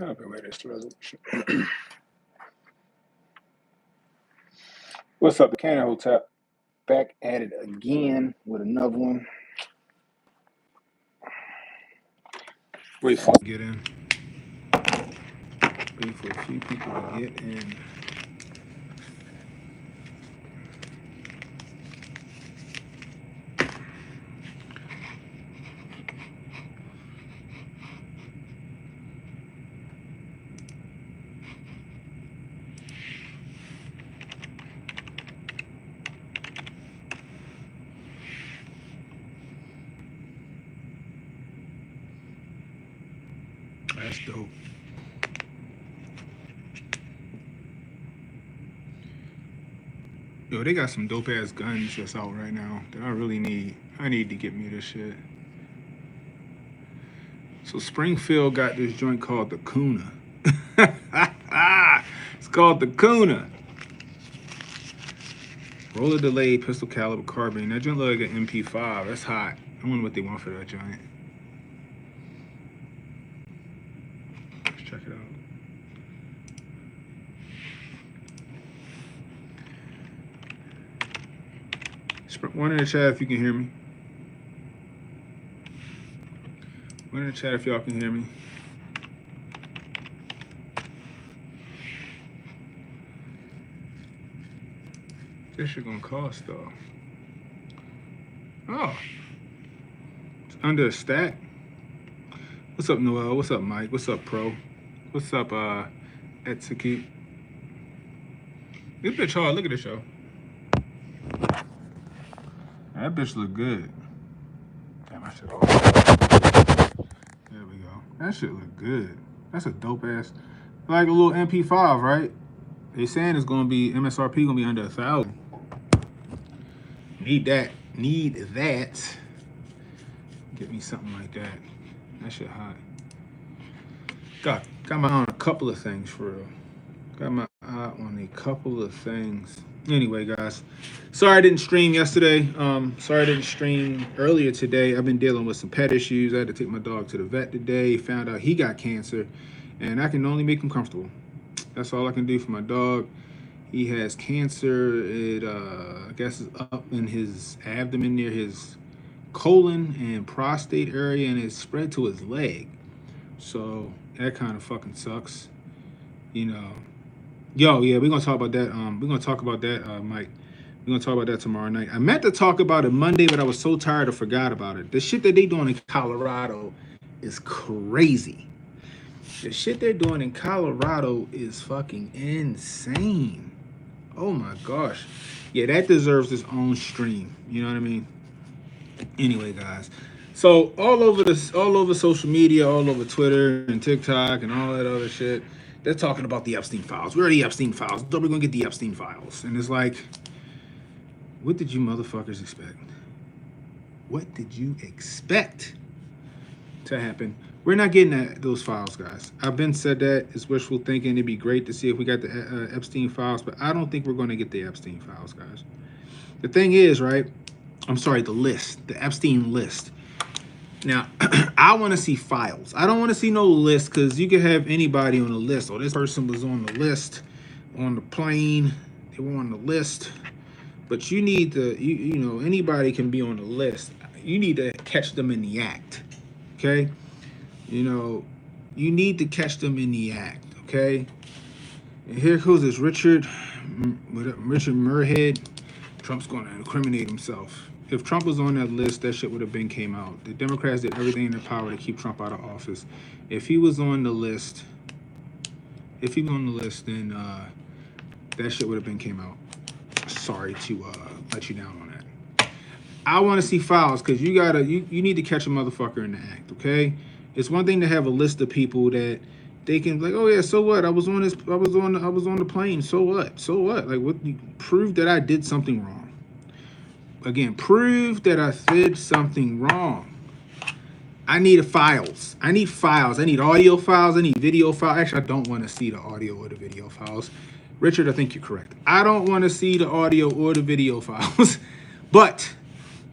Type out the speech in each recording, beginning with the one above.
I'll be waiting for resolution. What's up, the Cannon Hotel? Back at it again with another one. Wait for get in. Wait for a few people to get in. That's dope. Yo, they got some dope ass guns that's out right now that I really need. I need to get me this shit. So Springfield got this joint called the Kuna. It's called the Kuna. Roller delayed pistol caliber carbine. That joint look like an MP5. That's hot. I wonder what they want for that joint. Let's check it out. One in the chat if you can hear me. One in the chat if y'all can hear me. This shit gonna cost though. Oh. It's under a stack. What's up, Noel? What's up, Mike? What's up, Pro? What's up, Etsuki? This bitch hard. Look at this show. That bitch look good. Damn, I should all. There we go. That shit look good. That's a dope ass, like a little MP5, right? They saying it's gonna be MSRP gonna be under 1,000. Need that. Need that. Get me something like that. That shit hot. Got my eye on a couple of things for real. Got my eye on a couple of things. Anyway, guys, sorry I didn't stream yesterday. Sorry I didn't stream earlier today. I've been dealing with some pet issues. I had to take my dog to the vet today. Found out he got cancer, and I can only make him comfortable. That's all I can do for my dog. He has cancer. It, I guess, is up in his abdomen near his colon and prostate area, and it's spread to his leg. So that kind of fucking sucks, you know. Yo, yeah, we're gonna talk about that. We're gonna talk about that, Mike. We're gonna talk about that tomorrow night. I meant to talk about it Monday, but I was so tired I forgot about it. The shit that they doing in Colorado is crazy. The shit they're doing in Colorado is fucking insane. Oh my gosh. Yeah, that deserves its own stream. You know what I mean? Anyway, guys. So all over social media, all over Twitter and TikTok and all that other shit, they're talking about the Epstein files. Where are the Epstein files? We're gonna get the Epstein files. And it's like, what did you motherfuckers expect? What did you expect to happen? We're not getting those files, guys. I've been said that. It's wishful thinking. It'd be great to see if we got the Epstein files, but I don't think we're gonna get the Epstein files, guys. The thing is, right? I'm sorry, the list, the Epstein list. Now, I want to see files. I don't want to see no list, because you can have anybody on the list. Oh, this person was on the list, on the plane. They were on the list. But you need to, you know, anybody can be on the list. You need to catch them in the act, okay? You know, you need to catch them in the act, okay? And here goes this Richard Murhead. Trump's going to incriminate himself. If Trump was on that list, that shit would have been came out. The Democrats did everything in their power to keep Trump out of office. If he was on the list, then that shit would have been came out. Sorry to let you down on that. I want to see files, because you need to catch a motherfucker in the act, okay? It's one thing to have a list of people that they can like, oh yeah, so what? I was on the plane. So what? So what? Like, what? You prove that I did something wrong. Again, prove that I did something wrong. I need files. I need files. I need audio files. I need video files. Actually, I don't want to see the audio or the video files. Richard, I think you're correct. I don't want to see the audio or the video files. But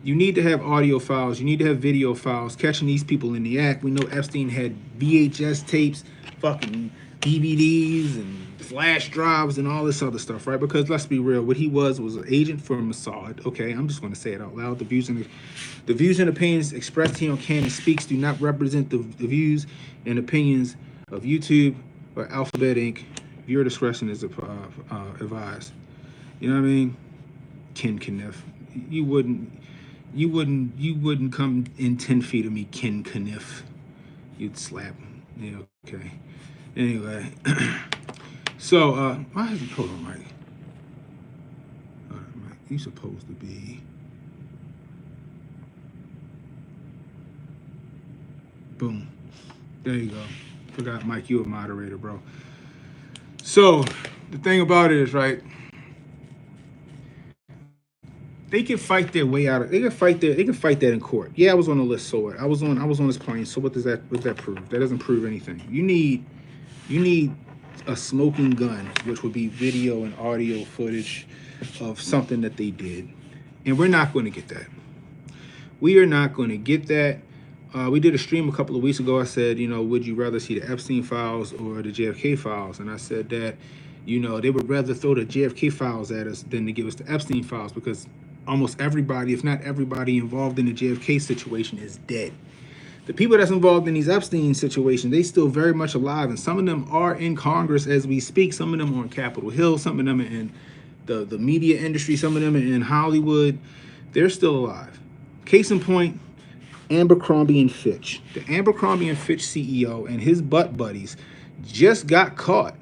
You need to have audio files. You need to have video files catching these people in the act. We know Epstein had VHS tapes, fucking DVDs and flash drives and all this other stuff, right? Because let's be real, what he was an agent for Mossad. Okay, I'm just going to say it out loud. The views and opinions expressed here on Canon Speaks do not represent the views and opinions of YouTube or Alphabet Inc. Viewer discretion is advised. You know what I mean? Ken Kniff. You wouldn't come in 10 feet of me, Ken Kniff. You'd slap him. Yeah, okay. Anyway. So, why is it, hold on, Mike. All right, Mike, you supposed to be. Boom. There you go. Forgot, Mike, you a moderator, bro. So, the thing about it is, right, they can fight their way out of. They can fight that in court. Yeah, I was on the list. So what? I was on this plane. So what does that prove? That doesn't prove anything. You need a smoking gun, which would be video and audio footage of something that they did, and we're not going to get that. We are not going to get that. We did a stream a couple of weeks ago. I said, would you rather see the Epstein files or the JFK files? And I said that, they would rather throw the JFK files at us than to give us the Epstein files, because almost everybody, if not everybody involved in the JFK situation is dead. The people that's involved in these Epstein situations, they still very much alive, and some of them are in Congress as we speak. Some of them are on Capitol Hill. Some of them are in the media industry. Some of them are in Hollywood. They're still alive. Case in point, Abercrombie and Fitch. The Abercrombie and Fitch CEO and his butt buddies just got caught.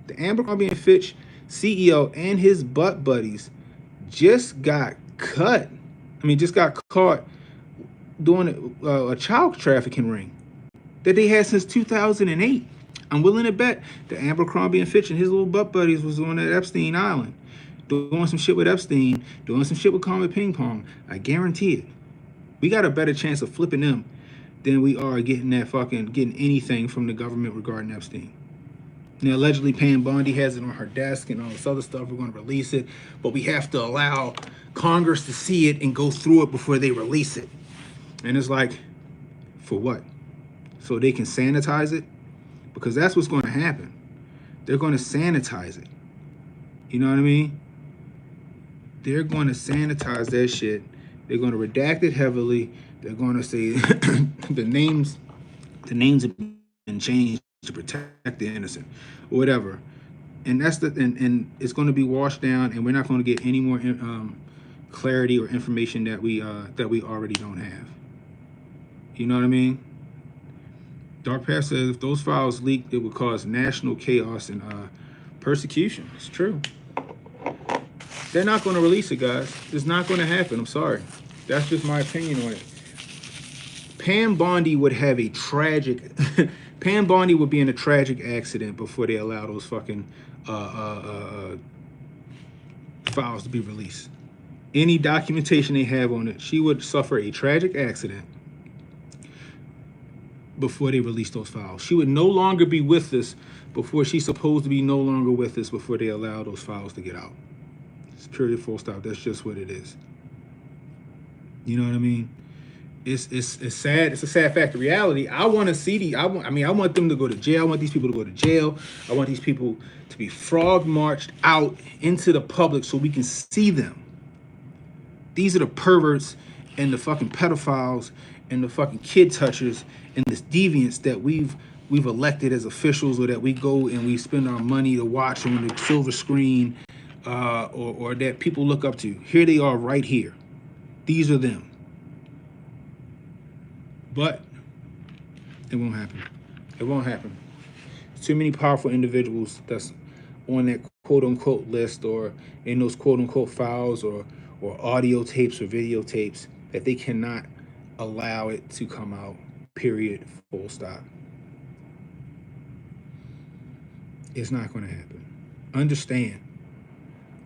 The Abercrombie and Fitch CEO and his butt buddies just got caught doing a child trafficking ring that they had since 2008. I'm willing to bet that Abercrombie and Fitch and his little butt buddies was on that Epstein Island, doing some shit with Epstein, doing some shit with Comet Ping Pong. I guarantee it. We got a better chance of flipping them than we are getting anything from the government regarding Epstein. Now, allegedly Pam Bondi has it on her desk and all this other stuff. We're going to release it, but we have to allow Congress to see it and go through it before they release it. And it's like, for what? So they can sanitize it? Because that's what's going to happen. They're going to sanitize it. You know what I mean? They're going to sanitize that shit. They're going to redact it heavily. They're going to say the names have been changed to protect the innocent, or whatever. And that's and it's going to be washed down, and we're not going to get any more clarity or information that we already don't have. You know what I mean? Dark Path says if those files leaked, it would cause national chaos and persecution. It's true. They're not going to release it, guys. It's not going to happen. I'm sorry. That's just my opinion on it. Pam Bondi would have a tragic... Pam Bondi would be in a tragic accident before they allow those fucking files to be released. Any documentation they have on it, she would suffer a tragic accident before they release those files. She would no longer be with us before she's supposed to be no longer with us before they allow those files to get out. It's period, full stop. That's just what it is. You know what I mean? It's sad. It's a sad fact of reality. I want to see I want them to go to jail. I want these people to go to jail. I want these people to be frog marched out into the public so we can see them. These are the perverts and the fucking pedophiles and the fucking kid touchers and the deviants that we've elected as officials, or that we go and we spend our money to watch on the silver screen, or that people look up to. Here they are right here. These are them. But it won't happen. It won't happen. Too many powerful individuals that's on that quote-unquote list, or in those quote-unquote files, or audio tapes or videotapes, that they cannot allow it to come out, period, full stop. It's not going to happen. Understand,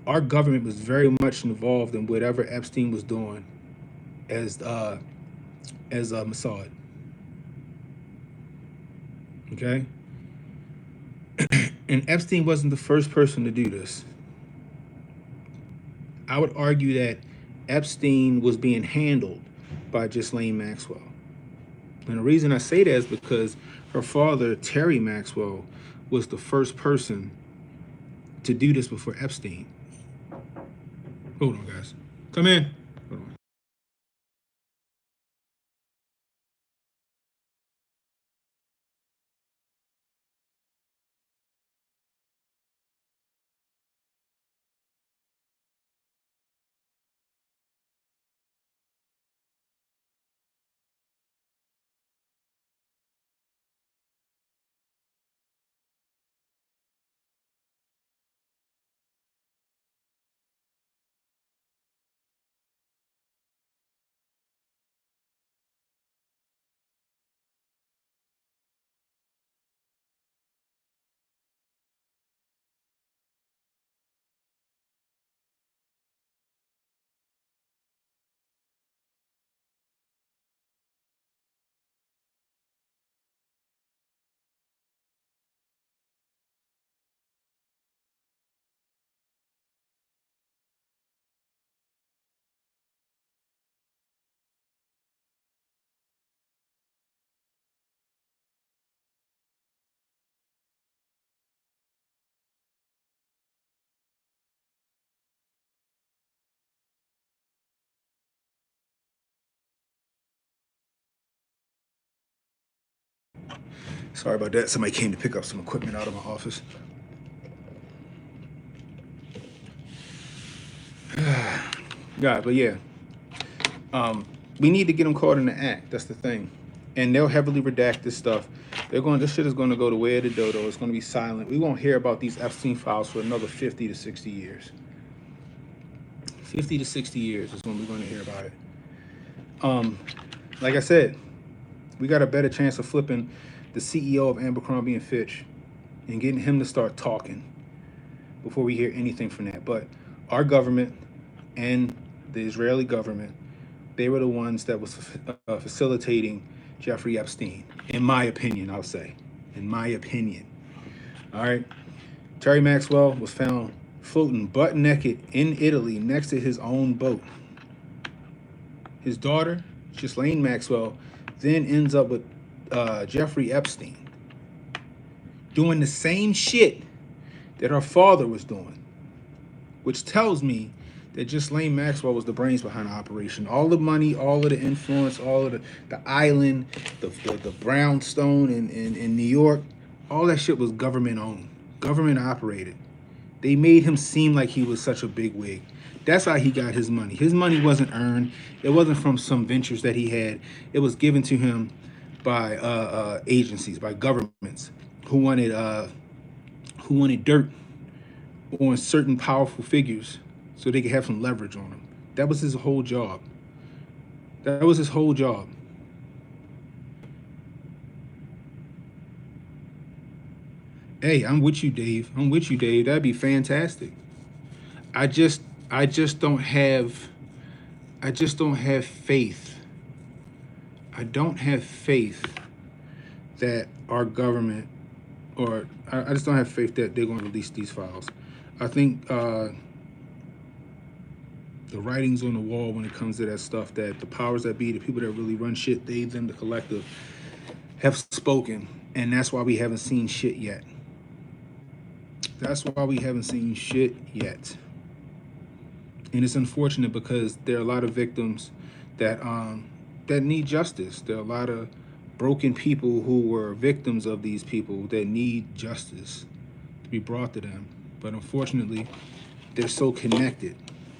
our government was very much involved in whatever Epstein was doing as Mossad. Okay? And Epstein wasn't the first person to do this. I would argue that Epstein was being handled by Ghislaine Maxwell. And the reason I say that is because her father, Terry Maxwell, was the first person to do this before Epstein. Hold on, guys. Come in. Hold on. Sorry about that. Somebody came to pick up some equipment out of my office. Yeah, but yeah. We need to get them caught in the act. That's the thing. And they'll heavily redact this stuff. This shit is going to go the way of the dodo. It's going to be silent. We won't hear about these Epstein files for another 50 to 60 years. 50 to 60 years is when we're going to hear about it. Like I said, we got a better chance of flipping the CEO of Abercrombie and Fitch and getting him to start talking before we hear anything from that. But our government and the Israeli government, they were the ones that was facilitating Jeffrey Epstein, in my opinion, I'll say. In my opinion. All right. Terry Maxwell was found floating butt naked in Italy next to his own boat. His daughter, Ghislaine Maxwell, then ends up with Jeffrey Epstein doing the same shit that her father was doing, which tells me that Ghislaine Maxwell was the brains behind the operation. All the money, all of the influence, all of the island, the brownstone in New York, all that shit was government owned, government operated. They made him seem like he was such a big wig. That's how he got his money. His money wasn't earned. It wasn't from some ventures that he had. It was given to him by agencies, by governments who wanted dirt on certain powerful figures so they could have some leverage on him. That was his whole job. That was his whole job. Hey, I'm with you, Dave. I'm with you, Dave. That'd be fantastic. I just don't have faith. I don't have faith that our government, or I just don't have faith that they're going to release these files. I think the writing's on the wall when it comes to that stuff, that the powers that be, the people that really run shit, they, them, the collective, have spoken. And that's why we haven't seen shit yet. That's why we haven't seen shit yet. And it's unfortunate because there are a lot of victims that need justice. There are a lot of broken people who were victims of these people that need justice to be brought to them. But unfortunately, they're so connected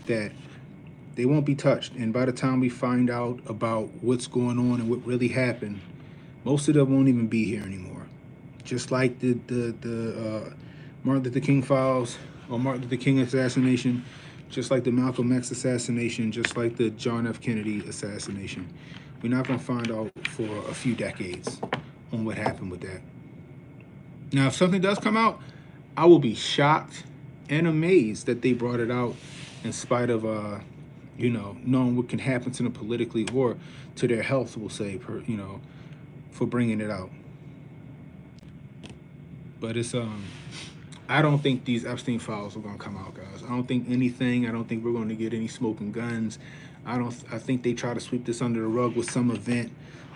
that they won't be touched. And by the time we find out about what's going on and what really happened, most of them won't even be here anymore. Just like the Martin Luther King files, or Martin Luther King assassination, just like the Malcolm X assassination, just like the John F. Kennedy assassination. We're not going to find out for a few decades on what happened with that. Now, if something does come out, I will be shocked and amazed that they brought it out in spite of, knowing what can happen to them politically or to their health, we'll say, for bringing it out. But it's, I don't think these Epstein files are going to come out, guys. I don't think anything. I don't think we're going to get any smoking guns. I think they try to sweep this under the rug with some event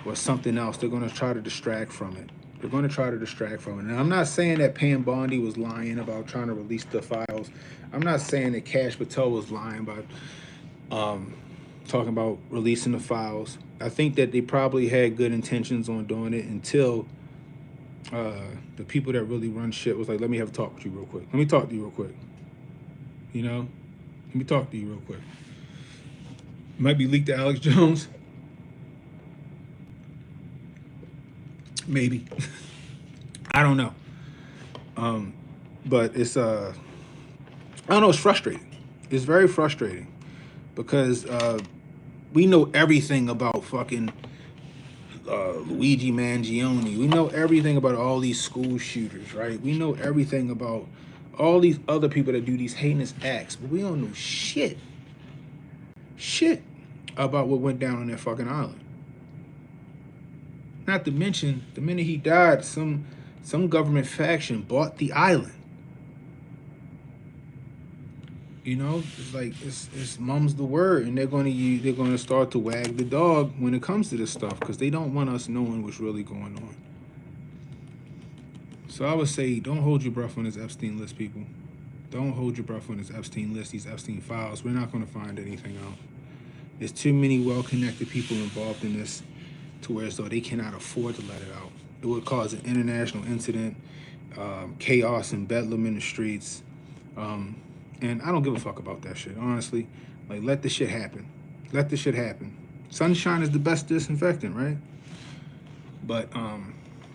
or something else. They're going to try to distract from it. They're going to try to distract from it. And I'm not saying that Pam Bondi was lying about trying to release the files. I'm not saying that Cash Patel was lying about talking about releasing the files. I think that they probably had good intentions on doing it until the people that really run shit was like, let me have a talk with you real quick. Let me talk to you real quick. You know? Let me talk to you real quick. It might be leaked to Alex Jones. Maybe. I don't know. But it's I don't know, it's frustrating. It's very frustrating because we know everything about fucking Luigi Mangione. We know everything about all these school shooters, right? We know everything about all these other people that do these heinous acts, but we don't know shit about what went down on that fucking island. Not to mention, the minute he died, some government faction bought the island. You know, it's like it's mum's the word, and they're going to start to wag the dog when it comes to this stuff because they don't want us knowing what's really going on. So I would say, don't hold your breath on this Epstein list, people. Don't hold your breath on this Epstein list, these Epstein files. We're not going to find anything out. There's too many well-connected people involved in this to where as though they cannot afford to let it out. It would cause an international incident, chaos and bedlam in the streets. And I don't give a fuck about that shit, honestly. Like, let the shit happen. Let the shit happen. Sunshine is the best disinfectant, right? But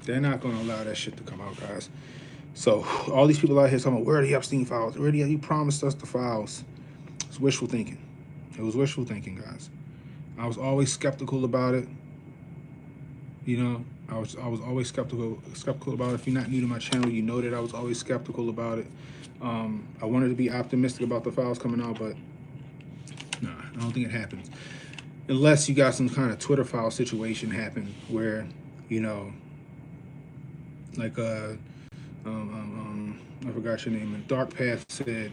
they're not going to allow that shit to come out, guys. So all these people out here talking about, where are the Epstein files? Where are you promised us the files? It's wishful thinking. It was wishful thinking, guys. I was always skeptical about it. You know, I was always skeptical about it. If you're not new to my channel, you know that I was always skeptical about it. I wanted to be optimistic about the files coming out, but nah, I don't think it happens. Unless you got some kind of Twitter file situation happen where, you know, like I forgot your name, and Dark Path said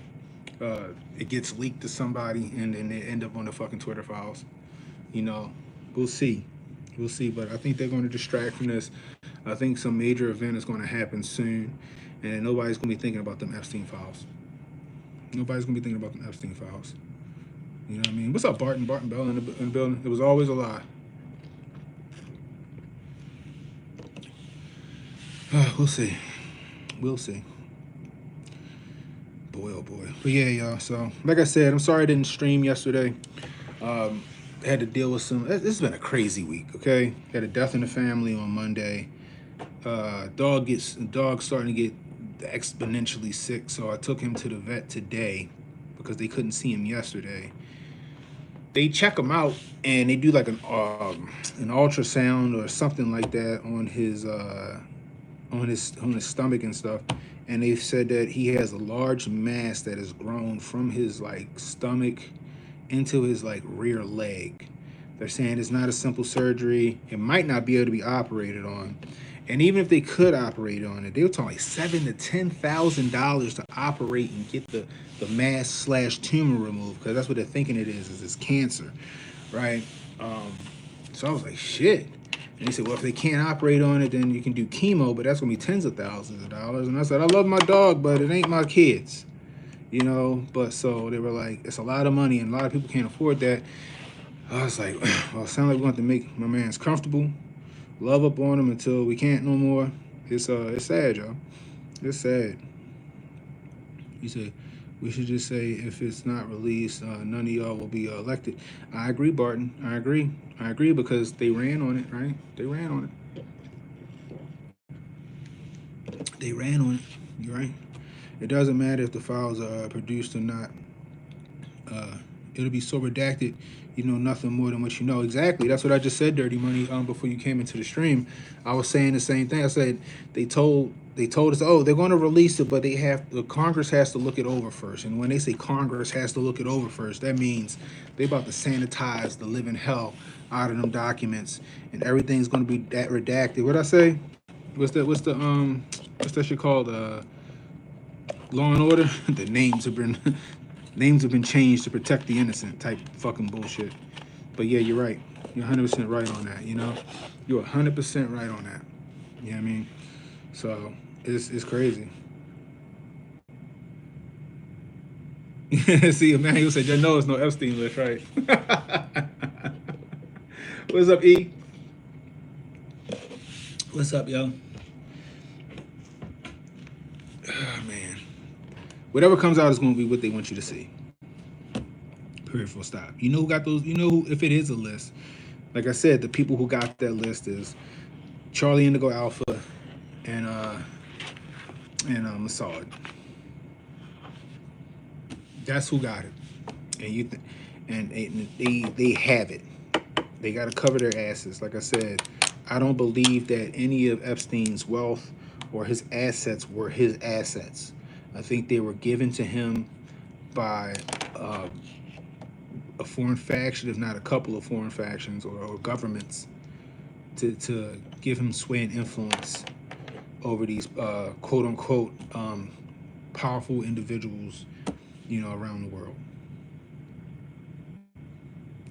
it gets leaked to somebody and then they end up on the fucking Twitter files. You know, we'll see. We'll see, but I think they're going to distract from this. I think some major event is going to happen soon, and nobody's going to be thinking about them Epstein files. Nobody's going to be thinking about them Epstein files. You know what I mean? What's up, Barton? Barton Bell in the building. It was always a lie. We'll see. We'll see. Boy, oh boy. But yeah, y'all. So, like I said, I'm sorry I didn't stream yesterday. Had to deal with some. This has been a crazy week. Okay, had a death in the family on Monday. Dog starting to get exponentially sick, so I took him to the vet today because they couldn't see him yesterday. They check him out and they do like an ultrasound or something like that on his stomach and stuff, and they said that he has a large mass that has grown from his like stomach into his like rear leg. They're saying it's not a simple surgery. It might not be able to be operated on. And even if they could operate on it, they were talking like $7,000 to $10,000 to operate and get the mass / tumor removed, because that's what they're thinking it is it's cancer, right? So I was like, shit. And he said, well, if they can't operate on it, then you can do chemo, but that's gonna be tens of thousands of dollars. And I said, I love my dog, but it ain't my kids, you know? But so they were like, it's a lot of money and a lot of people can't afford that. I was like, well, it sounds like we want to make my man's comfortable, love up on him until we can't no more. It's sad, y'all. It's sad. He said, we should just say if it's not released, none of y'all will be elected. I agree, Barton. I agree because they ran on it, right? They ran on it. They ran on it. You're right. It doesn't matter if the files are produced or not. It'll be so redacted, you know nothing more than what you know. Exactly. That's what I just said, Dirty Money, before you came into the stream. I was saying the same thing. I said they told us, oh, they're going to release it, but the Congress has to look it over first. And when they say Congress has to look it over first, that means they about to sanitize the living hell out of them documents, and everything's going to be that redacted. What'd I say? What's that shit called? Law and Order, the names have been changed to protect the innocent type fucking bullshit. But yeah, you're right. You're 100% right on that. You know, you're 100% right on that. You know what I mean? So it's crazy. See, Emmanuel said, "You know, it's no Epstein list, right?" What's up, E? What's up, yo? Oh, man, whatever comes out is going to be what they want you to see. Period. Full stop. You know who got those? You know who? If it is a list, like I said, the people who got that list is Charlie Indigo Alpha and Mossad. That's who got it. And they have it. They got to cover their asses. Like I said, I don't believe that any of Epstein's wealth or his assets were his assets. I think they were given to him by uh, a foreign faction, if not a couple of foreign factions or governments, to give him sway and influence over these quote unquote powerful individuals, around the world.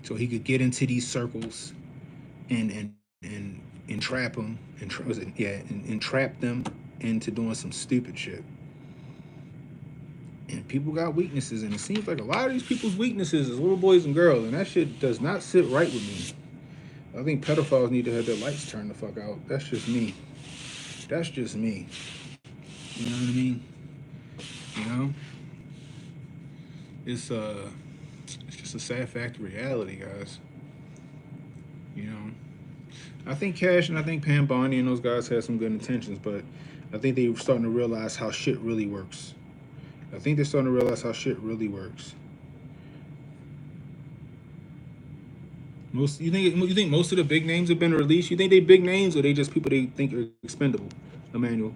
So he could get into these circles and entrap them and entrap them into doing some stupid shit. And people got weaknesses, and it seems like a lot of these people's weaknesses is little boys and girls, and that shit does not sit right with me. I think pedophiles need to have their lights turned the fuck out. That's just me. That's just me. You know what I mean? You know? It's just a sad fact of reality, guys. You know? I think Cash and I think Pam Bondi and those guys had some good intentions, but I think they're starting to realize how shit really works. I think they're starting to realize how shit really works. You think most of the big names have been released? You think they big names or they just people they think are expendable? Emmanuel.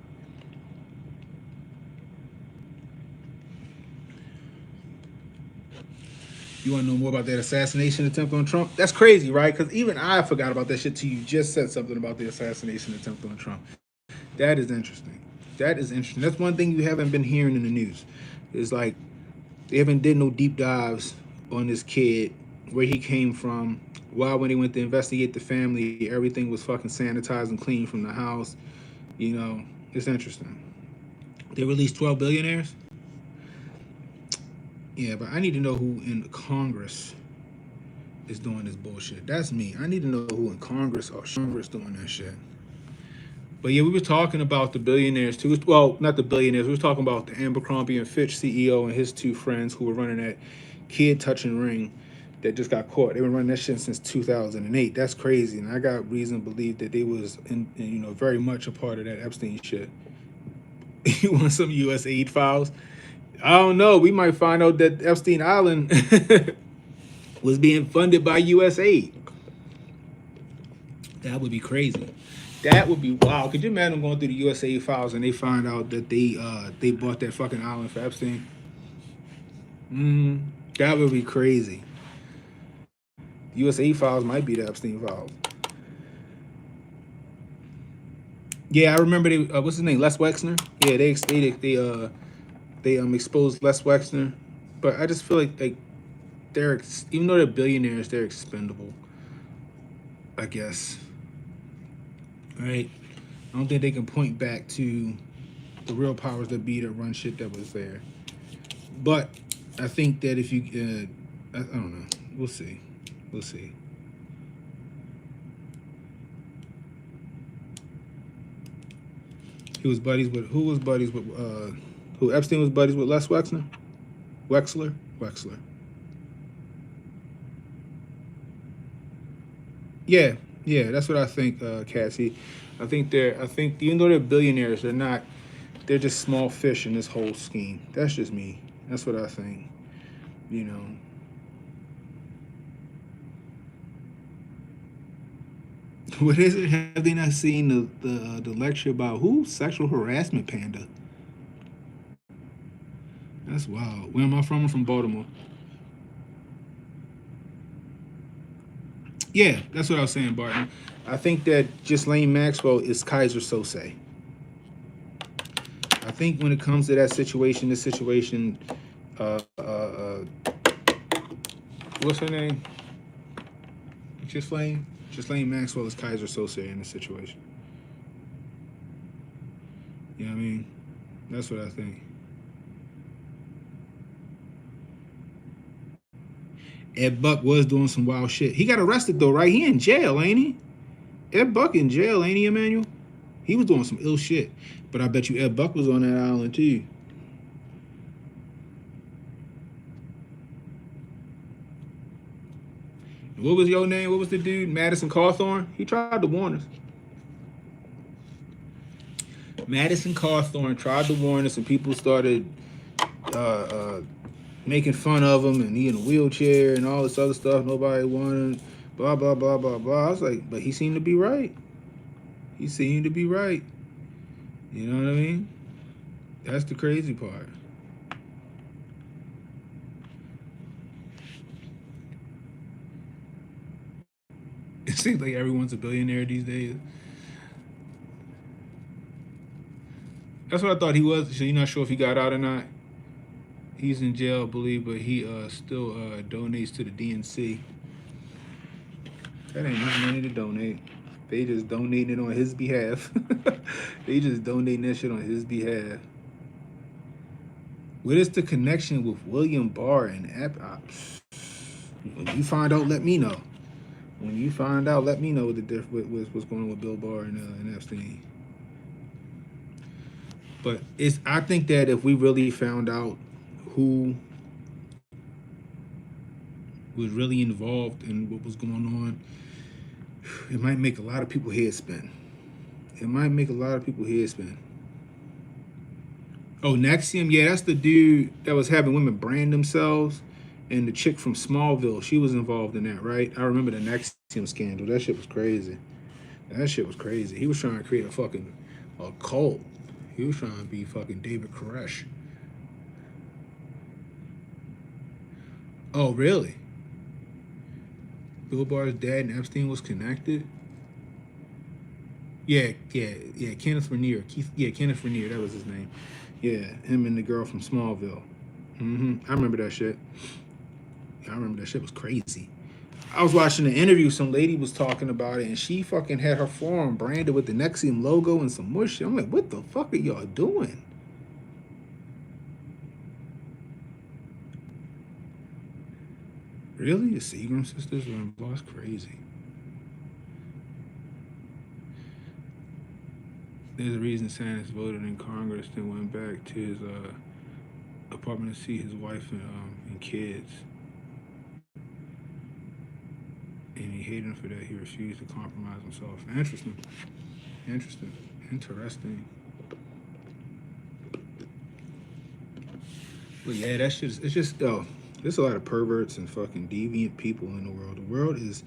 You want to know more about that assassination attempt on Trump? That's crazy, right? Because even I forgot about that shit till you just said something about the assassination attempt on Trump. That is interesting. That is interesting. That's one thing you haven't been hearing in the news. It's like they haven't did no deep dives on this kid, where he came from, why when they went to investigate the family, everything was fucking sanitized and clean from the house. It's interesting. They released 12 billionaires? Yeah, but I need to know who in Congress is doing this bullshit. That's me. I need to know who in Congress or Congress doing that shit. But yeah, we were talking about the billionaires too. Well, not the billionaires. We were talking about the Abercrombie and Fitch CEO and his two friends who were running that kid touching ring that just got caught. They been running that shit since 2008. That's crazy, and I got reason to believe that they was very much a part of that Epstein shit. You want some U.S. aid files? I don't know. We might find out that Epstein Island was being funded by U.S. aid. That would be crazy. That would be wild. Could you imagine going through the USA files and they find out that they bought that fucking island for Epstein? That would be crazy. USA files might be the Epstein files. Yeah, I remember they. What's his name? Les Wexner. Yeah, they exposed Les Wexner, but I just feel like they're, even though they're billionaires, they're expendable. I guess. Right. I don't think they can point back to the real powers that be that run shit that was there. But I think that if you, I don't know. We'll see. We'll see. He was buddies with who was buddies with who Epstein was buddies with Les Wexner? Wexler. Yeah, that's what I think, Cassie. I think even though they're billionaires, they're not. They're just small fish in this whole scheme. That's just me. That's what I think. You know. What is it? Have they not seen the lecture about who? Sexual harassment panda. That's wild. Where am I from? I'm from Baltimore. Yeah, that's what I was saying, Barton. I think that Ghislaine Maxwell is Kaiser Sose. think when it comes to that situation, this situation, what's her name? Ghislaine Maxwell is Kaiser Sose in this situation. You know what I mean? That's what I think. Ed Buck was doing some wild shit. He got arrested though, right? He in jail, ain't he? Ed Buck in jail, ain't he, Emmanuel? He was doing some ill shit. But I bet you Ed Buck was on that island too. What was your name? What was the dude? Madison Cawthorn? He tried to warn us. Madison Cawthorn tried to warn us, and people started making fun of him, and he in a wheelchair and all this other stuff. Nobody wanted, blah, blah, blah, blah, blah. I was like, but he seemed to be right. He seemed to be right. You know what I mean? That's the crazy part. It seems like everyone's a billionaire these days. That's what I thought he was. So you're not sure if he got out or not? He's in jail, I believe, but he still donates to the DNC. That ain't not money to donate. They just donating it on his behalf. They just donating that shit on his behalf. What is the connection with William Barr and when you find out, let me know. When you find out, let me know what the what's going on with Bill Barr and Epstein. But I think that if we really found out who was really involved in what was going on, it might make a lot of people head spin. It might make a lot of people head spin. Oh, Nexium, yeah, that's the dude that was having women brand themselves, and the chick from Smallville, she was involved in that, right? I remember the Nexium scandal. That shit was crazy. That shit was crazy. He was trying to create a cult. He was trying to be fucking David Koresh. Oh, really? Bill Barr's dad and Epstein was connected? Yeah, Kenneth Rainier. Kenneth Rainier, that was his name. Yeah, him and the girl from Smallville. I remember that shit. I remember that shit was crazy. I was watching an interview, some lady was talking about it, and she fucking had her forearm branded with the Nexium logo and some more shit. I'm like, what the fuck are y'all doing? Really? The Seagram sisters were involved? That's crazy. There's a reason Sanders voted in Congress, then went back to his apartment to see his wife and kids. And he hated him for that. He refused to compromise himself. Interesting. But yeah, that shit it's just, there's a lot of perverts and fucking deviant people in the world. The world is,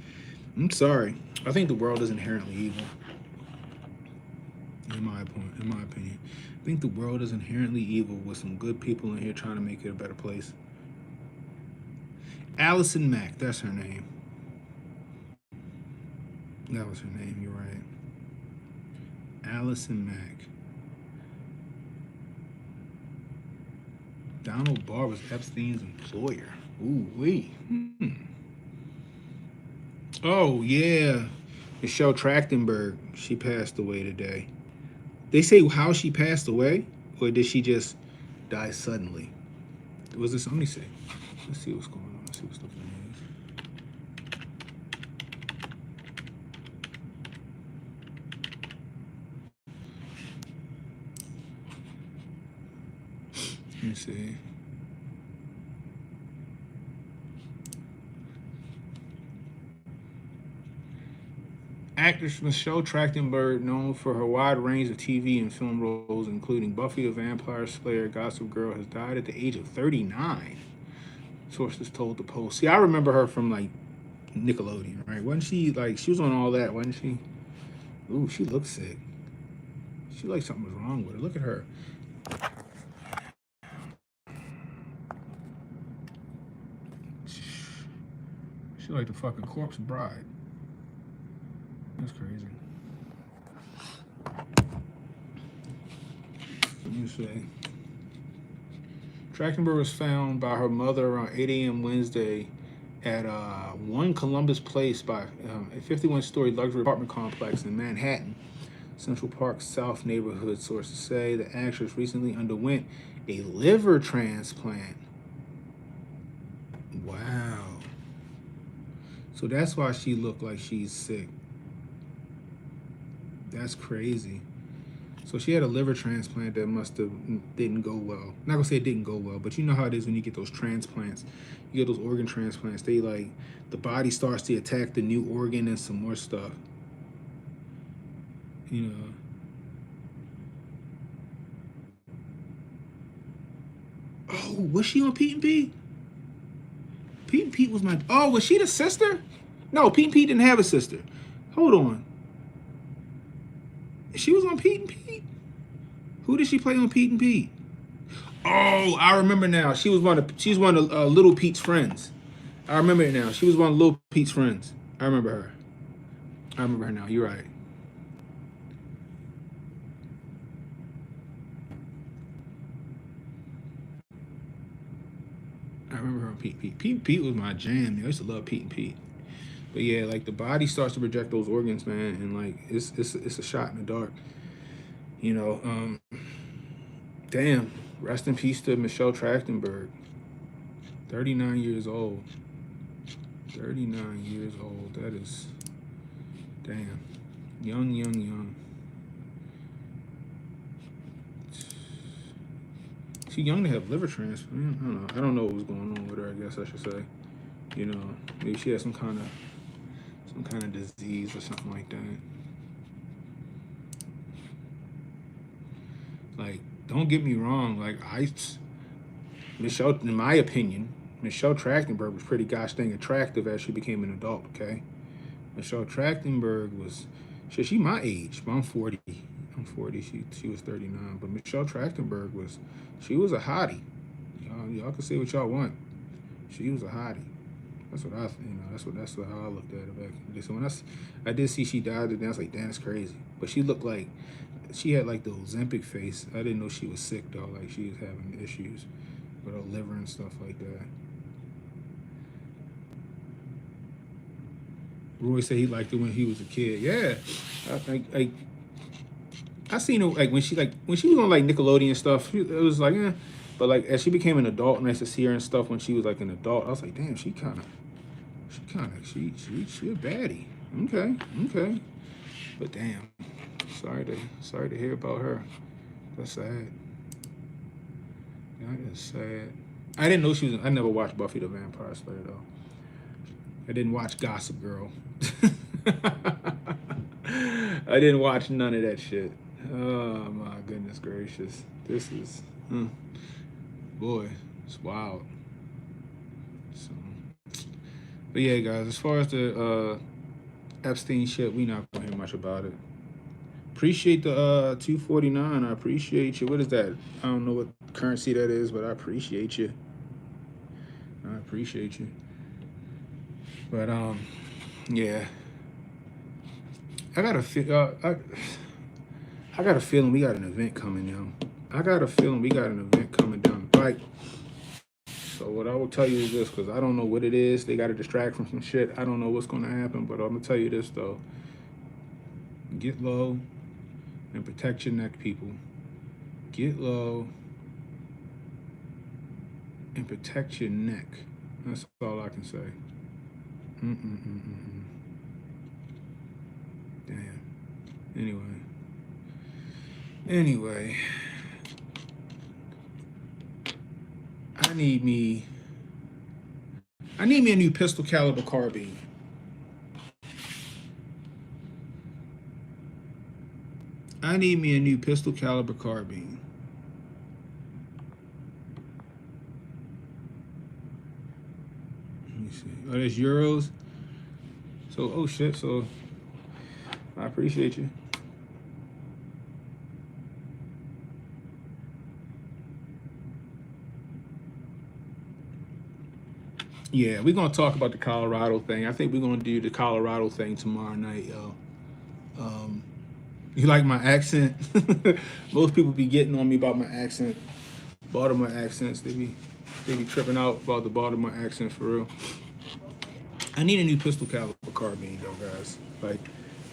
I'm sorry, I think the world is inherently evil. In my opinion. I think the world is inherently evil with some good people in here trying to make it a better place. Allison Mack, that's her name. That was her name, you're right. Allison Mack. Donald Barr was Epstein's employer. Ooh wee. Oh yeah. Michelle Trachtenberg, she passed away today. They say how she passed away, or did she just die suddenly? Was this? Let me see. Let's see what's going on. Let's see what's the news. Let me see. Actress Michelle Trachtenberg, known for her wide range of TV and film roles, including Buffy the Vampire Slayer, Gossip Girl, has died at the age of 39. Sources told the Post. See, I remember her from like Nickelodeon, right? Wasn't she like, she was on all that, wasn't she? Ooh, she looks sick. She like something was wrong with her. Look at her. She like the fucking corpse bride. That's crazy. Let me see. Trachtenberg was found by her mother around 8 a.m. Wednesday at 1 Columbus Place by a 51-story luxury apartment complex in Manhattan, Central Park South neighborhood. Sources say the actress recently underwent a liver transplant. Wow. So that's why she looked like she's sick. That's crazy. So she had a liver transplant that must have didn't go well. I'm not gonna say it didn't go well, but you know how it is when you get those transplants. You get those organ transplants. They like, the body starts to attack the new organ and some more stuff. You know. Oh, was she on Pete and Pete? Pete and Pete was my. Oh, was she the sister? No, Pete and Pete didn't have a sister. Hold on. She was on Pete and Pete. Who did she play on Pete and Pete? Oh, I remember now. She's one of Little Pete's friends. I remember it now. She was one of Little Pete's friends. I remember her. I remember her now. You're right. I remember her on Pete and Pete. Pete and Pete was my jam. I used to love Pete and Pete. But yeah, like the body starts to reject those organs, man, and like it's a shot in the dark. You know, damn. Rest in peace to Michelle Trachtenberg. 39 years old. 39 years old. That is, damn. Young. She's young to have liver transplant. I don't know what was going on with her, I guess I should say. You know, maybe she had some kind of disease or something like that. Like, don't get me wrong, like Michelle, in my opinion, Michelle Trachtenberg was pretty gosh dang attractive as she became an adult, okay? Michelle Trachtenberg was, she my age, but I'm 40. I'm 40, she was 39. But Michelle Trachtenberg she was a hottie. Y'all can say what y'all want. She was a hottie. That's what that's how I looked at it back in the day. So when I did see she died today, I was like, damn, that's crazy. But she looked like, she had like the Ozempic face. I didn't know she was sick though, like she was having issues with her liver and stuff like that. Roy said he liked it when he was a kid. Yeah, I seen her like when she was on like Nickelodeon stuff. It was like, but like as she became an adult and I used to see her and stuff when she was like an adult, I was like, damn, she a baddie. Okay, but damn, sorry to hear about her. That's sad. That is sad. I didn't know she was. I never watched Buffy the Vampire Slayer though. I didn't watch Gossip Girl. I didn't watch none of that shit. Oh my goodness gracious. This is, boy, it's wild. So, but yeah, guys, as far as the Epstein shit, we not gonna hear much about it. Appreciate the 249. I appreciate you. What is that? I don't know what currency that is, but I appreciate you. I appreciate you. But yeah. I got a feeling we got an event coming, yo. I got a feeling we got an event coming down the pike. So what I will tell you is this, because I don't know what it is. They got to distract from some shit. I don't know what's going to happen, but I'm going to tell you this, though. Get low and protect your neck, people. Get low and protect your neck. That's all I can say. Damn. Anyway. I need me a new pistol caliber carbine. I need me a new pistol caliber carbine. Let me see. Oh, that's euros. So, oh shit. So, I appreciate you. Yeah, we're gonna talk about the Colorado thing. I think we're gonna do the Colorado thing tomorrow night, yo. You like my accent? Most people be getting on me about my accent. Baltimore accents. They be tripping out about the Baltimore accent for real. I need a new pistol caliber carbine though, guys. Like,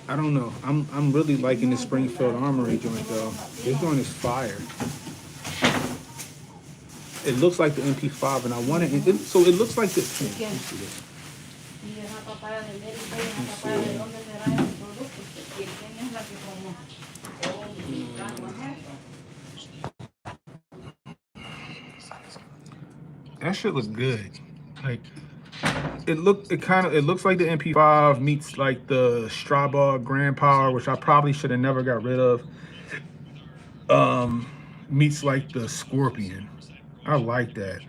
I don't know. I'm really liking this Springfield Armory joint though. This joint is fire. It looks like the MP5, and I want it. So it looks like the. Let me see this. Y esa papaya de América y esa papaya de dónde será ese producto, porque quién es la que como That shit look good. Like it looks like the MP5 meets like the Strabag Grand Power, which I probably should have never got rid of. Meets like the Scorpion. I like that.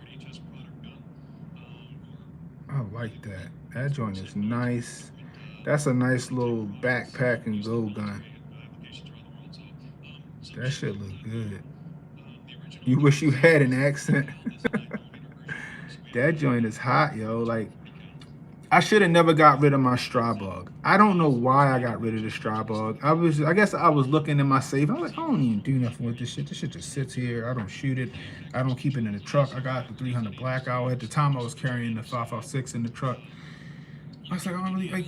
I like that. That joint is nice. That's a nice little backpack and go gun. That shit look good. You wish you had an accent. That joint is hot, yo. Like, I should have never got rid of my Strabag. I don't know why I got rid of the Strabag. I guess I was looking in my safe. I was like, I don't even do nothing with this shit. This shit just sits here. I don't shoot it. I don't keep it in the truck. I got the 300 Blackout. At the time, I was carrying the 5.56 in the truck. I was like, I don't really, like,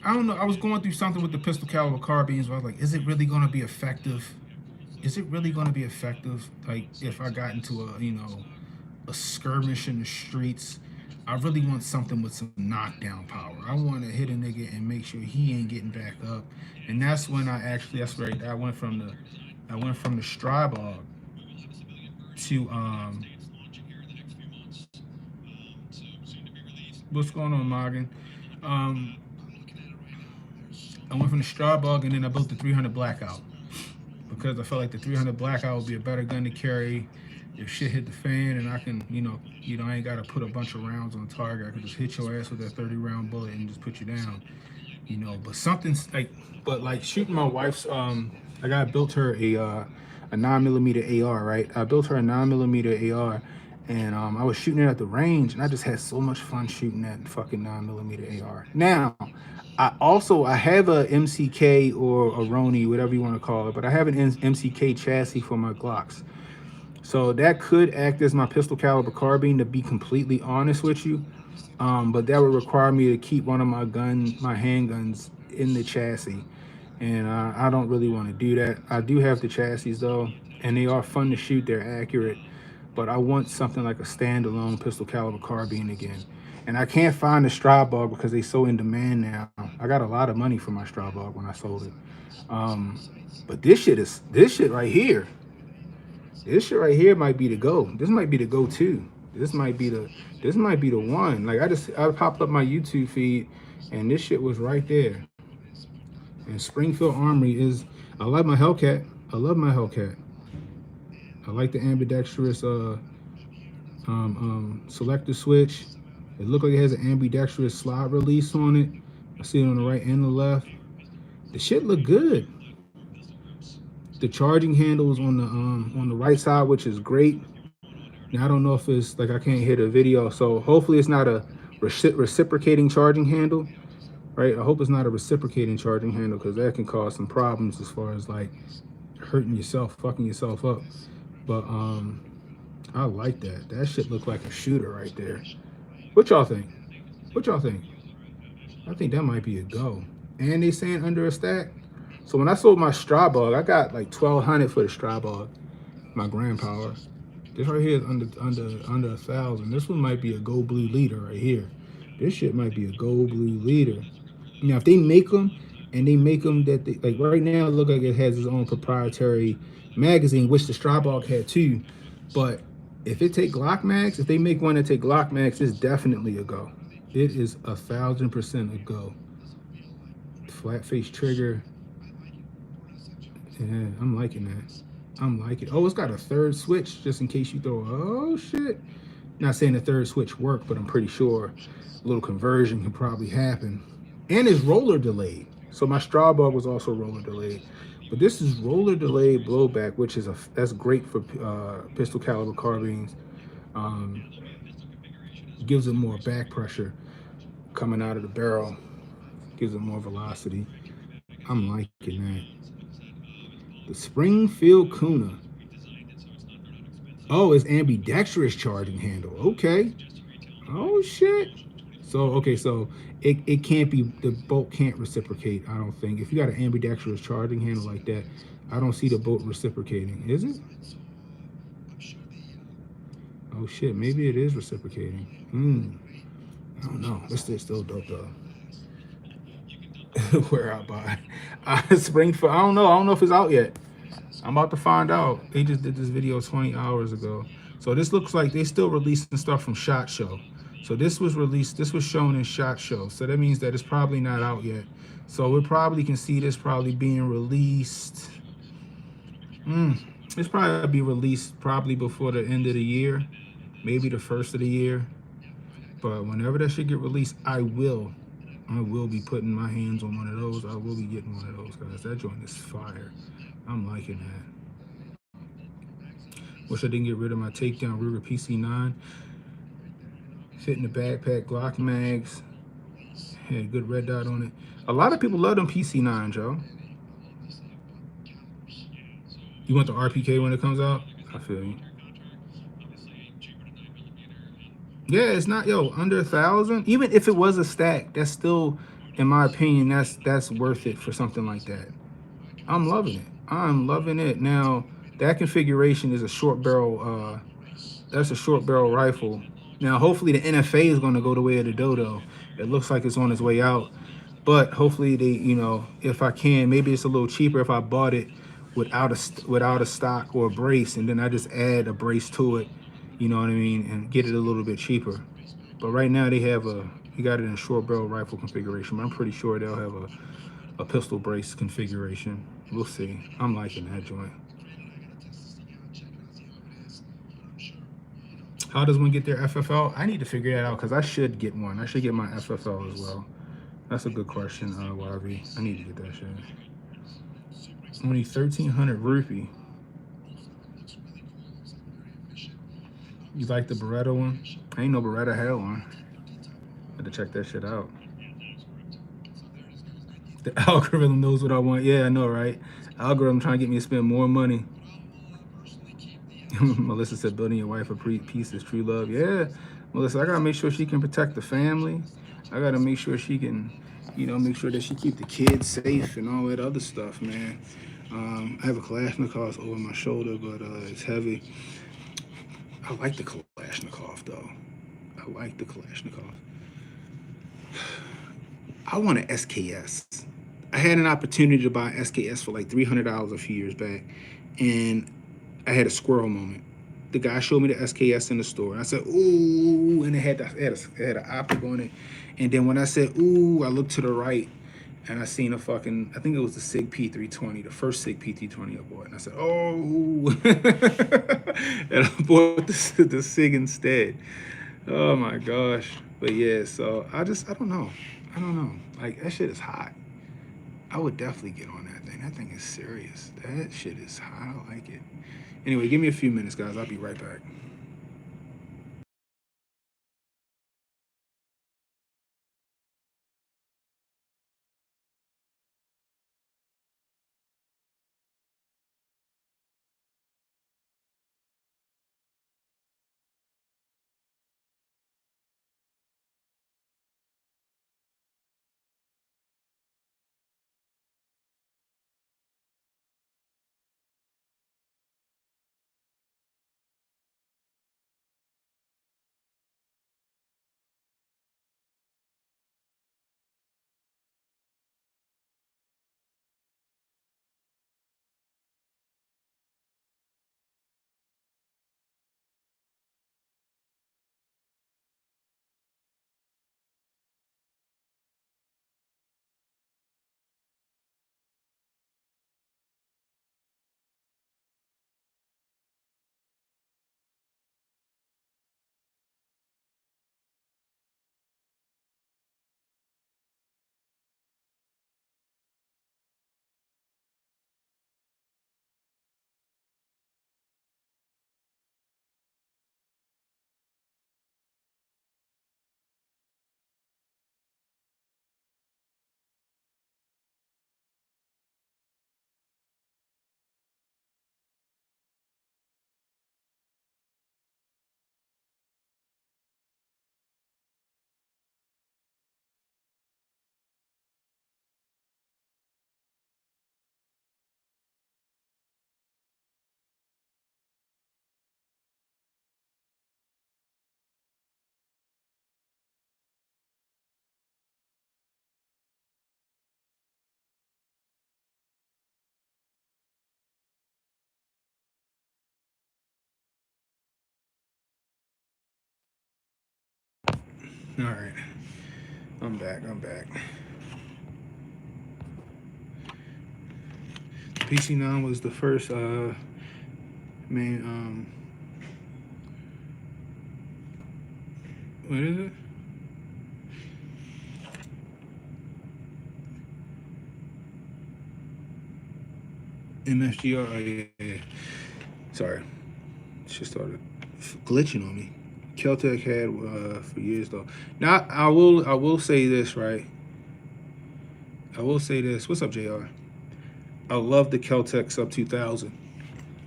I don't know. I was going through something with the pistol caliber carbines. Where I was like, is it really going to be effective? Is it really going to be effective? Like, if I got into a skirmish in the streets, I really want something with some knockdown power. I want to hit a nigga and make sure he ain't getting back up. And that's when I went from the Strabag to what's going on, Morgan? Um, I went from the Strabag and then I built the 300 Blackout because I felt like the 300 Blackout would be a better gun to carry if shit hit the fan, and I can, I ain't gotta put a bunch of rounds on target. I can just hit your ass with that 30-round bullet and just put you down, But something's like shooting my wife's. I got built her a 9mm AR, right? I built her a 9mm AR, and I was shooting it at the range, and I just had so much fun shooting that fucking 9mm AR. Now, I have a MCK or a Roni, whatever you want to call it, but I have an MCK chassis for my Glocks. So that could act as my pistol caliber carbine, to be completely honest with you. But that would require me to keep one of my handguns in the chassis. And I don't really want to do that. I do have the chassis though, and they are fun to shoot, they're accurate. But I want something like a standalone pistol caliber carbine again. And I can't find the Strabag because they're so in demand now. I got a lot of money for my Strabag when I sold it. But this shit right here. This shit right here might be the go. This might be the go-to. This might be the one. Like I popped up my YouTube feed and this shit was right there. And Springfield Armory is, I like my Hellcat. I love my Hellcat. I like the ambidextrous selector switch. It looked like it has an ambidextrous slide release on it. I see it on the right and the left. The shit look good. The charging handle is on the right side, which is great. Now I don't know if it's like I can't hear the video, so hopefully it's not a reciprocating charging handle, right? I hope it's not a reciprocating charging handle because that can cause some problems as far as like hurting yourself, fucking yourself up. But I like that. That shit look like a shooter right there. What y'all think? What y'all think? I think that might be a go. And they saying under a stack. So when I sold my Strabag, I got like 1,200 for the Strabag, my Grand Power. This right here is under 1,000. This one might be a gold blue leader right here. This shit might be a gold blue leader. Now if they make them and they make them that they, like right now it look like it has its own proprietary magazine, which the Strabag had too. But if it take Glock mags, if they make one that take Glock mags, it's definitely a go. It is 1,000% a go. Flat face trigger. Yeah, I'm liking that. I'm liking it. Oh, it's got a third switch just in case you throw. Oh shit! Not saying the third switch worked, but I'm pretty sure a little conversion can probably happen. And it's roller delayed. So my Strabag was also roller delayed, but this is roller delayed blowback, which is that's great for pistol caliber carbines. Gives it more back pressure coming out of the barrel. Gives it more velocity. I'm liking that. The Springfield Kuna. Oh, it's ambidextrous charging handle. Okay. Oh shit. So okay, so it can't be, the bolt can't reciprocate, I don't think. If you got an ambidextrous charging handle like that, I don't see the bolt reciprocating. Is it? Oh shit, maybe it is reciprocating. I don't know. It's still dope though. Where I buy Springfield. I don't know if it's out yet. I'm about to find out. They just did this video 20 hours ago. So this looks like they still releasing stuff from SHOT Show. So this was released, this was shown in SHOT Show. So that means that it's probably not out yet. So we probably can see this probably being released. It's probably be released probably before the end of the year, maybe the first of the year. But whenever that shit get released, I will be putting my hands on one of those. I will be getting one of those, guys. That joint is fire. I'm liking that. Wish I didn't get rid of my takedown Ruger PC9. Fit in the backpack, Glock mags. Had a good red dot on it. A lot of people love them PC9s, Joe. You want the RPK when it comes out? I feel you. Yeah, it's not, yo, under 1,000. Even if it was a stack, that's still, in my opinion, that's worth it for something like that. I'm loving it. I'm loving it. Now, that configuration is a short barrel, that's a short barrel rifle. Now, hopefully the NFA is going to go the way of the Dodo. It looks like it's on its way out. But hopefully they, you know, if I can, maybe it's a little cheaper if I bought it without a stock or a brace, and then I just add a brace to it, you know what I mean, and get it a little bit cheaper. But right now they got it in a short barrel rifle configuration, but I'm pretty sure they'll have a pistol brace configuration. We'll see. I'm liking that joint. How does one get their FFL? I need to figure that out because I should get one. I should get my FFL as well. That's a good question, YV. I need to get that shit. Only 1,300 rupee. You like the Beretta one? I ain't know Beretta had one. Had to check that shit out. The algorithm knows what I want. Yeah, I know, right? Algorithm trying to get me to spend more money. Melissa said, building your wife a peace is true love. Yeah, Melissa, I gotta make sure she can protect the family. I gotta make sure she can, you know, make sure that she keep the kids safe and all that other stuff, man. I have a Kalashnikov over my shoulder, but it's heavy. I like the Kalashnikov though. I like the Kalashnikov. I want an SKS. I had an opportunity to buy SKS for like $300 a few years back, and I had a squirrel moment. The guy showed me the SKS in the store, and I said, "Ooh!" And it had an optic on it. And then when I said, "Ooh," I looked to the right, and I seen a fucking, I think it was the SIG P320, the first SIG P320 I bought, and I said, "Oh!" And I bought the SIG instead. Oh my gosh! But yeah, so I don't know. I don't know. Like, that shit is hot. I would definitely get on that thing. That thing is serious. That shit is hot. I like it. Anyway, give me a few minutes, guys. I'll be right back. All right, I'm back. PC9 was the first main what is it? MSGR. Oh, yeah. Sorry, she started glitching on me. Kel-Tec had for years though. Now I will say this, right? I will say this. What's up, JR? I love the Kel-Tec Sub 2000.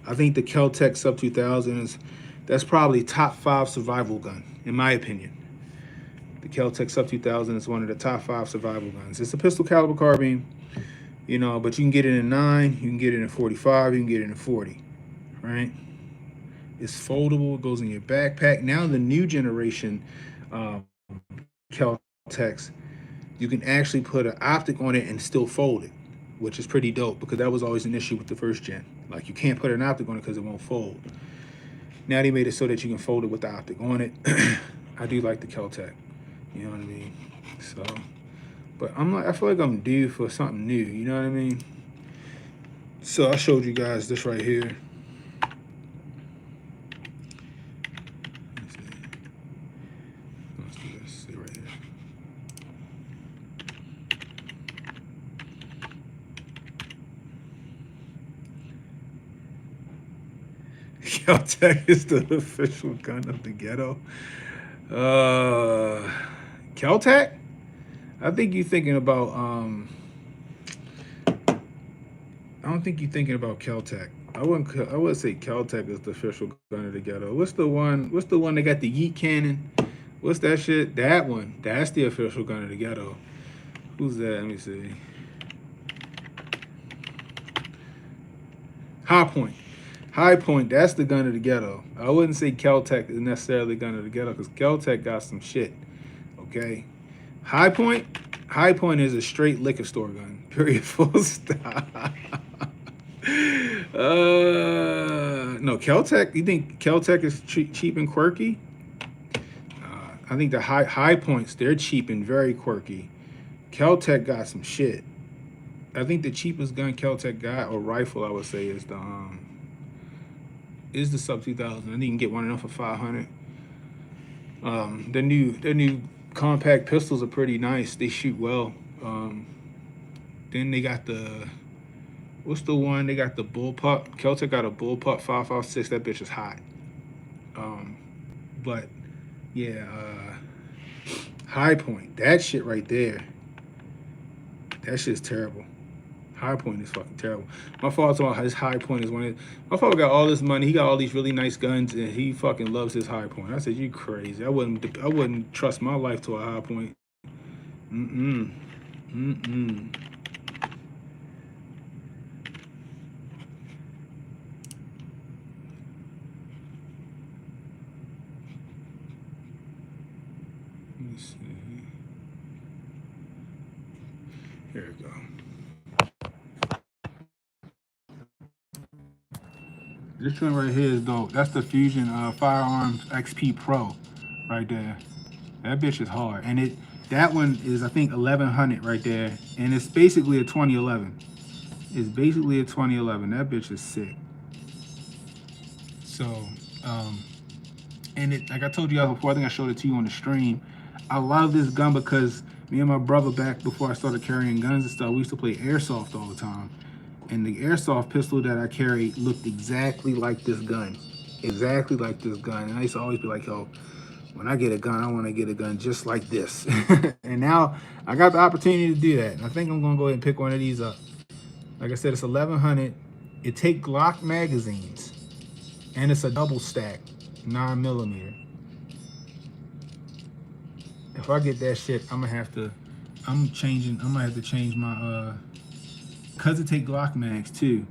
I think the Kel-Tec Sub 2000 that's probably top 5 survival gun in my opinion. The Kel-Tec Sub 2000 is one of the top 5 survival guns. It's a pistol caliber carbine, you know, but you can get it in 9, you can get it in 45, you can get it in 40, right? It's foldable, it goes in your backpack. Now the new generation Kel-Tecs, you can actually put an optic on it and still fold it, which is pretty dope because that was always an issue with the first gen. Like you can't put an optic on it because it won't fold. Now they made it so that you can fold it with the optic on it. I do like the Kel-Tec, you know what I mean? So, but I feel like I'm due for something new, you know what I mean? So I showed you guys this right here. Let's do this. See right here. Kel-Tec is the official gun of the ghetto. Kel-Tec? I think you're thinking about I don't think you're thinking about Kel-Tec. I would say Kel-Tec is the official gun of the ghetto. What's the one that got the yeet cannon? What's that shit? That one. That's the official gun of the ghetto. Who's that? Let me see. High Point, that's the gun of the ghetto. I wouldn't say Kel-Tec is necessarily gun of the ghetto because Kel-Tec got some shit. Okay. High Point is a straight liquor store gun. Period. Full stop. No, Kel-Tec. You think Kel-Tec is cheap and quirky? I think the high points, they're cheap and very quirky. Kel-Tec got some shit. I think the cheapest gun Kel-Tec got, or rifle, I would say, is the Sub 2000. I think you can get one of them for 500. The new compact pistols are pretty nice. They shoot well. Then they got the, what's the one? They got the bullpup. Kel-Tec got a bullpup 5.56. That bitch is hot. But yeah, High Point. That shit right there. That shit's terrible. High Point is fucking terrible. My father told me his High Point is one of my father got all this money. He got all these really nice guns, and he fucking loves his High Point. I said, you crazy. I wouldn't trust my life to a High Point. Mm-mm. Let me see. Here we go. This one right here is dope. That's the Fusion Firearm XP Pro right there. That bitch is hard. And that one is, I think, 1100 right there. And it's basically a 2011. It's basically a 2011. That bitch is sick. So, and like I told you guys before, I think I showed it to you on the stream. I love this gun because me and my brother, back before I started carrying guns and stuff, we used to play airsoft all the time. And the airsoft pistol that I carried looked exactly like this gun. Exactly like this gun. And I used to always be like, yo, when I get a gun, I want to get a gun just like this. And now I got the opportunity to do that. And I think I'm going to go ahead and pick one of these up. Like I said, it's 1100. It takes Glock magazines. And it's a double stack, 9mm. If I get that shit, I'm gonna have to change my cause it take Glock mags too.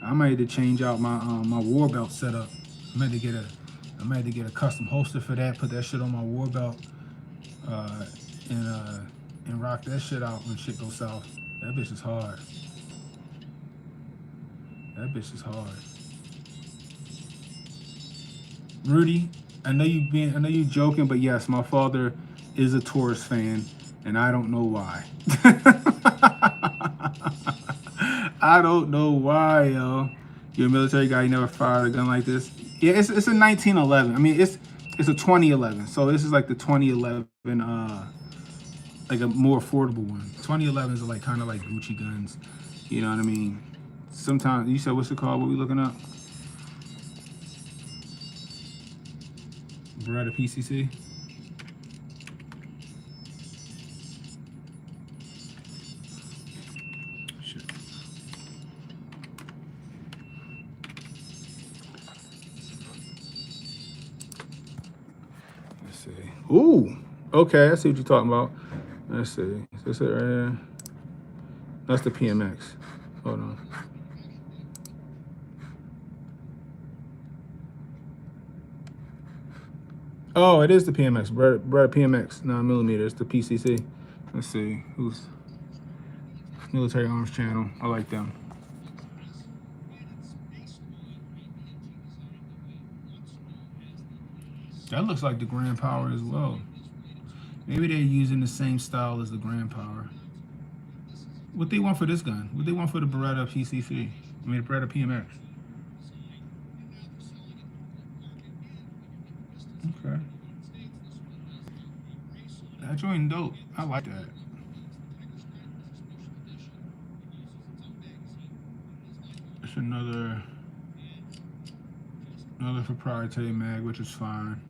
I might have to change out my my war belt setup. I might have to get a custom holster for that, put that shit on my war belt, and rock that shit out when shit goes south. That bitch is hard. That bitch is hard. Rudy, I know you joking, but yes, my father is a Taurus fan, and I don't know why. I don't know why, yo. You're a military guy, you never fired a gun like this. Yeah, it's a 1911. I mean, it's a 2011. So this is like the 2011, like a more affordable one. 2011s are like kind of like Gucci guns. You know what I mean? Sometimes, you said, what's it called? What we looking up? Beretta PCC? Shit. Let's see. Ooh, okay, I see what you're talking about. Let's see. Is this it right here? That's the PMX. Hold on. Oh, it is the PMX. Beretta PMX 9mm. It's the PCC. Let's see. Who's Military Arms Channel? I like them. That looks like the Grand Power as well. Maybe they're using the same style as the Grand Power. What they want for this gun? What they want for the Beretta PCC? I mean, the Beretta PMX. Okay. That joint dope. I like that. It's another proprietary mag, which is fine.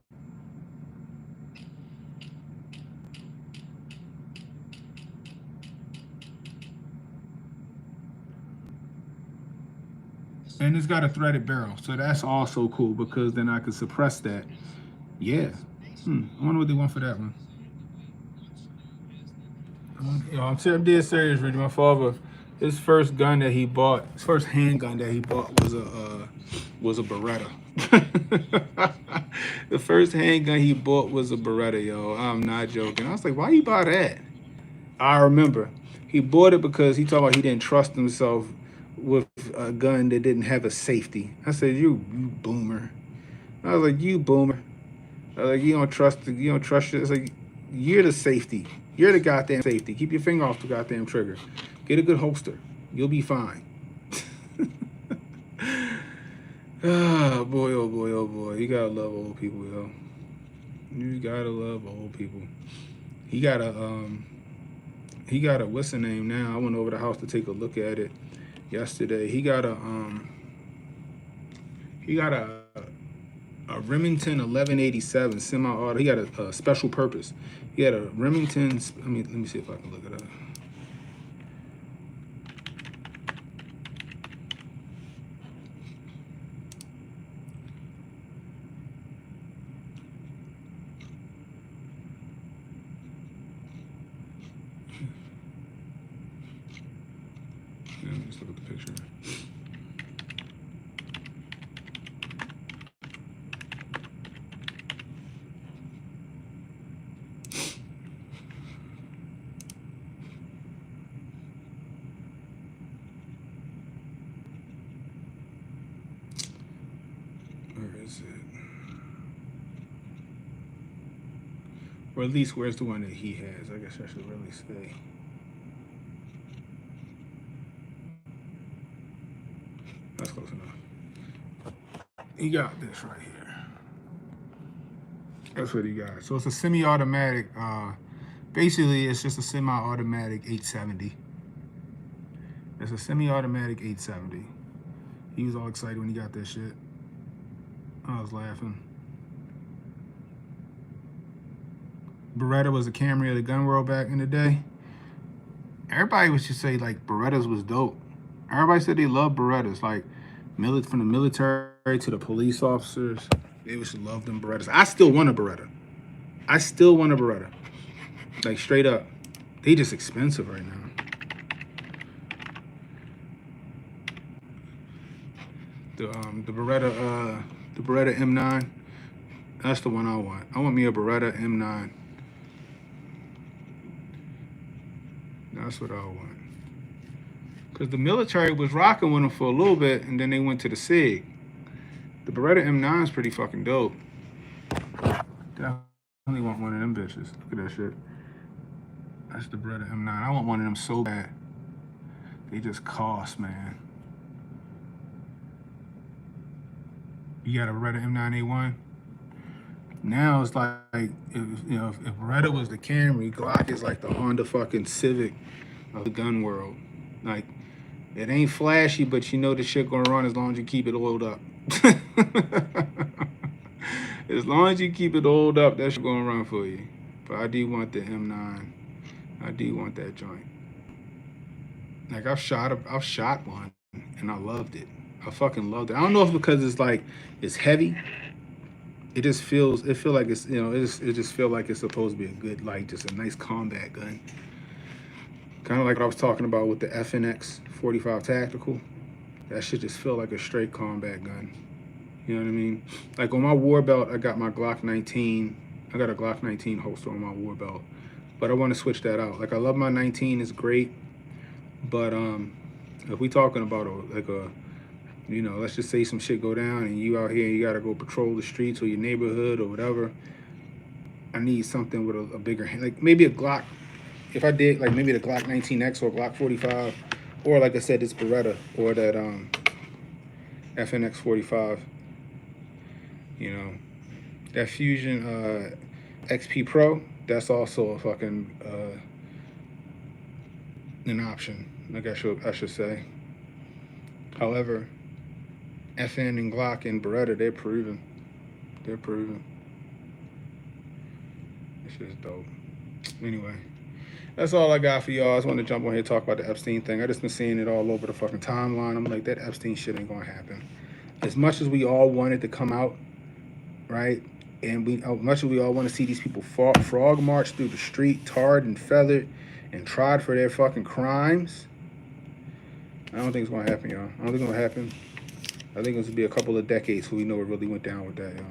And it's got a threaded barrel, so that's also cool because then I could suppress that. Yeah. I wonder what they want for that one. I'm dead serious, Rudy. My father, his first gun that he bought, his first handgun that he bought was a Beretta. The first handgun he bought was a Beretta, yo. I'm not joking. I was like, why you buy that? I remember he bought it because he talked about he didn't trust himself with a gun that didn't have a safety. I said, you boomer. I was like, you boomer. I was like, you don't trust it. It's like, you're the safety. You're the goddamn safety. Keep your finger off the goddamn trigger. Get a good holster. You'll be fine. Oh boy, oh boy, oh boy. You gotta love old people, yo. You gotta love old people. He got a what's the name now? I went over the house to take a look at it yesterday. He got a Remington 1187 semi-auto. He got a special purpose. He had a Remington. Let me see if I can look it up. Let me just look at the picture. Where is it? Or at least where's the one that he has? I guess I should really say. That's close enough. He got this right here. That's what he got. So it's a semi-automatic. Basically, it's just a semi-automatic 870. It's a semi-automatic 870. He was all excited when he got that shit. I was laughing. Beretta was a Camry of the gun world back in the day. Everybody would just say like Berettas was dope. Everybody said they loved Berettas, like from the military to the police officers. They used to love them Berettas. I still want a Beretta. I still want a Beretta. Like straight up. They just expensive right now. The Beretta M9. That's the one I want. I want me a Beretta M9. That's what I want. Because the military was rocking with them for a little bit, and then they went to the SIG. The Beretta M9 is pretty fucking dope. only want one of them bitches. Look at that shit. That's the Beretta M9. I want one of them so bad. They just cost, man. You got a Beretta M9A1? Now it's like, if Beretta was the Camry, Glock is like the Honda fucking Civic of the gun world. Like, it ain't flashy, but you know the shit gonna run as long as you keep it oiled up. As long as you keep it oiled up, that shit gonna run for you. But I do want the M9. I do want that joint. Like, I've shot one and I loved it. I fucking loved it. I don't know if because it's like it's heavy. It just feels like it's, it just feel like it's supposed to be a good, like, just a nice combat gun. Kind of like what I was talking about with the FNX 45 Tactical. That shit just feel like a straight combat gun. You know what I mean? Like on my war belt, I got my Glock 19. I got a Glock 19 holster on my war belt, but I want to switch that out. Like, I love my 19, it's great, but if we talking about let's just say some shit go down and you out here, you gotta go patrol the streets or your neighborhood or whatever. I need something with a bigger hand, like maybe a Glock. If I did, like maybe the Glock 19X or Glock 45, or like I said, this Beretta or that FNX 45. That Fusion XP Pro, that's also a fucking an option, like I should say. However, FN and Glock and Beretta, they're proven. They're proven. It's just dope. Anyway, that's all I got for y'all. I just want to jump on here and talk about the Epstein thing. I just been seeing it all over the fucking timeline. I'm like, that Epstein shit ain't gonna happen. As much as we all wanted to come out, right? And much as we all want to see these people frog march through the street, tarred and feathered and tried for their fucking crimes, I don't think it's gonna happen, y'all. I don't think it's gonna happen. I think it's gonna be a couple of decades before we know what really went down with that, y'all.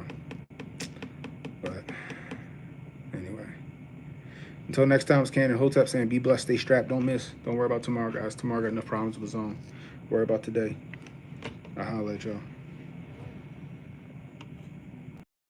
But anyway, until next time, it's Cannon Hotep saying, be blessed, stay strapped, don't miss. Don't worry about tomorrow, guys. Tomorrow got enough problems of its own. Worry about today. I'll holler at y'all.